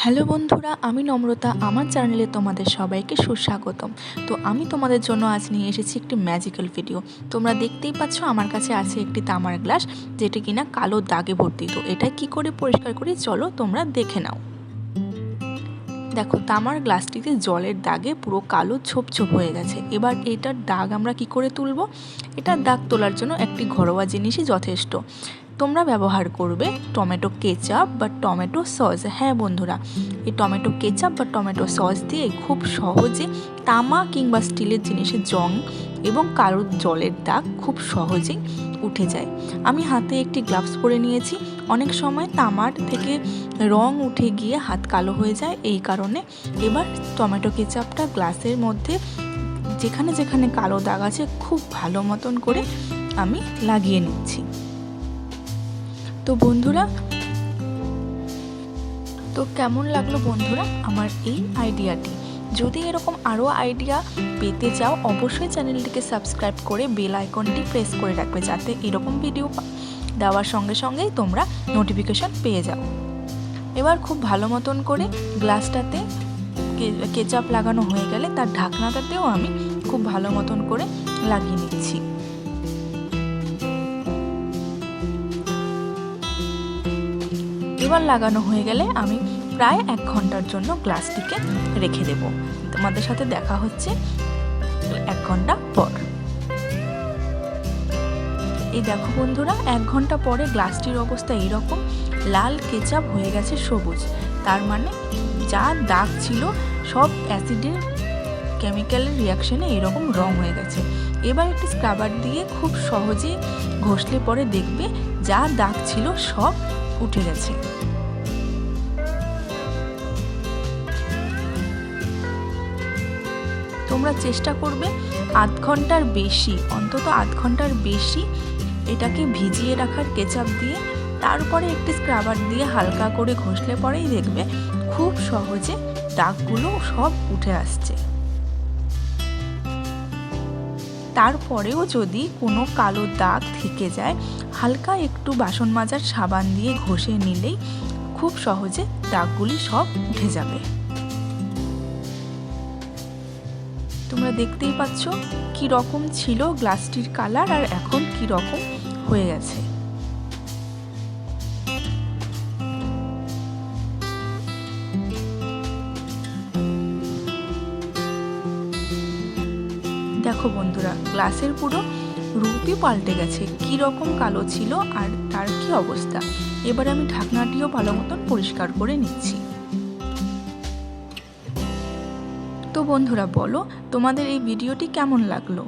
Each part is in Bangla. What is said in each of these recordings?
হ্যালো বন্ধুরা, আমি নম্রতা। আমার চ্যানেলে তোমাদের সবাইকে সুস্বাগতম। তো আমি তোমাদের জন্য আজ নিয়ে এসেছি একটি ম্যাজিক্যাল ভিডিও। তোমরা দেখতেই পাচ্ছ আমার কাছে আছে একটি তামার গ্লাস, যেটি কিনা কালো দাগে ভর্তি। তো এটা কি করে পরিষ্কার করি চলো তোমরা দেখে নাও। দেখো, তামার গ্লাসটিতে জলের দাগে পুরো কালো ছোপ ছোপ হয়ে গেছে। এবার এটার দাগ আমরা কি করে তুলব? এটার দাগ তোলার জন্য একটি ঘরোয়া জিনিসই যথেষ্ট। তোমরা ব্যবহার করবে টমেটো কেচাপ বা টমেটো সস। হ্যাঁ বন্ধুরা, এই টমেটো কেচাপ বা টমেটো সস দিয়ে খুব সহজে তামা কিংবা স্টিলের জিনিসের জং এবং কালো জলের দাগ খুব সহজেই উঠে যায়। আমি হাতে একটি গ্লাভস পরে নিয়েছি। অনেক সময় তামার থেকে রং উঠে গিয়ে হাত কালো হয়ে যায়, এই কারণে এবার টমেটো কেচাপটা গ্লাসের মধ্যে যেখানে যেখানে কালো দাগ আছে খুব ভালো মতন করে আমি লাগিয়ে নিচ্ছি। তো বন্ধুরা, তো কেমন লাগলো বন্ধুরা আমার এই আইডিয়াটি? যদি এরকম আরও আইডিয়া পেতে চাও অবশ্যই চ্যানেলটিকে সাবস্ক্রাইব করে বেল আইকনটি প্রেস করে রাখবে, যাতে এরকম ভিডিও দেওয়ার সঙ্গে সঙ্গেই তোমরা নোটিফিকেশন পেয়ে যাও। এবার খুব ভালো মতন করে গ্লাসটাতে কেচাপ লাগানো হয়ে গেলে তার ঢাকনাটাতেও আমি খুব ভালো মতন করে লাগিয়ে নিচ্ছি। এবার লাগানো হয়ে গেলে আমি প্রায় 1 ঘন্টার জন্য গ্লাসটিকে রেখে দেব। তোমাদের সাথে দেখা হচ্ছে 1 ঘন্টা পর। এই দেখো বন্ধুরা, 1 ঘন্টা পরে গ্লাসটির অবস্থা এইরকম, লাল কেচাপ হয়ে গেছে সবুজ। তার মানে যা দাগ ছিল সব অ্যাসিডের কেমিক্যালের রিয়াকশনে এরকম রং হয়ে গেছে। এবার একটি স্ক্রাবার দিয়ে খুব সহজে ঘষলে পরে দেখবে যা দাগ ছিল সব উঠে গেছে। তোমরা চেষ্টা করবে আধ ঘন্টার বেশি, অন্তত আধ ঘন্টার বেশি এটাকে ভিজিয়ে রাখার কেচাপ দিয়ে। তারপরে একটি স্ক্রাবার দিয়ে হালকা করে ঘষলে পরেই দেখবে খুব সহজে দাগগুলো সব উঠে আসছে। তারপরেও যদি কোনো কালো দাগ থেকে যায়, হালকা একটু বাসন মাজার সাবান দিয়ে ঘষে নিলেই খুব সহজে দাগগুলি সব উঠে যাবে। তোমরা দেখতেই পাচ্ছ কি রকম ছিল গ্লাসটির কালার আর এখন কি রকম হয়ে গেছে। দেখো বন্ধুরা, গ্লাসের পুরো রূপই পাল্টে গেছে। কি রকম কালো ছিল আর তার কি অবস্থা। এবার আমি ঢাকনাটিও ভালো মতন পরিষ্কার করে নিচ্ছি। তো বন্ধুরা বলো, তোমাদের এই ভিডিওটি কেমন লাগলো?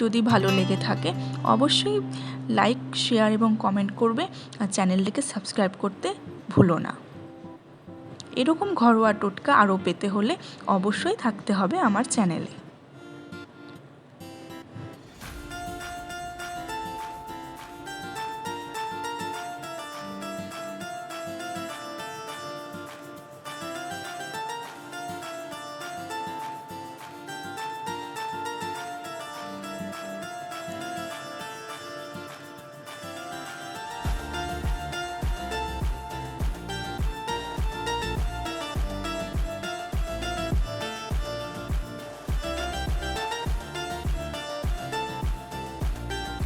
যদি ভালো লেগে থাকে অবশ্যই লাইক, শেয়ার এবং কমেন্ট করবে, আর চ্যানেলটিকে সাবস্ক্রাইব করতে ভুলো না। এরকম ঘরোয়া টোটকা আরও পেতে হলে অবশ্যই থাকতে হবে আমার চ্যানেলে।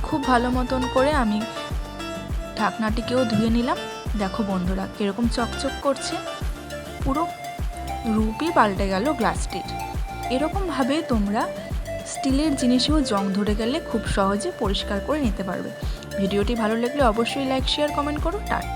খুব ভালো মতন করে আমি ঢাকনাটিকেও ধুয়ে নিলাম। দেখো বন্ধুরা কীরকম চকচক করছে, পুরো রূপই পাল্টে গেল গ্লাসটির। এরকমভাবে তোমরা স্টিলের জিনিসেও জং ধরে গেলে খুব সহজে পরিষ্কার করে নিতে পারবে। ভিডিওটি ভালো লাগলে অবশ্যই লাইক, শেয়ার, কমেন্ট করো। টাটা।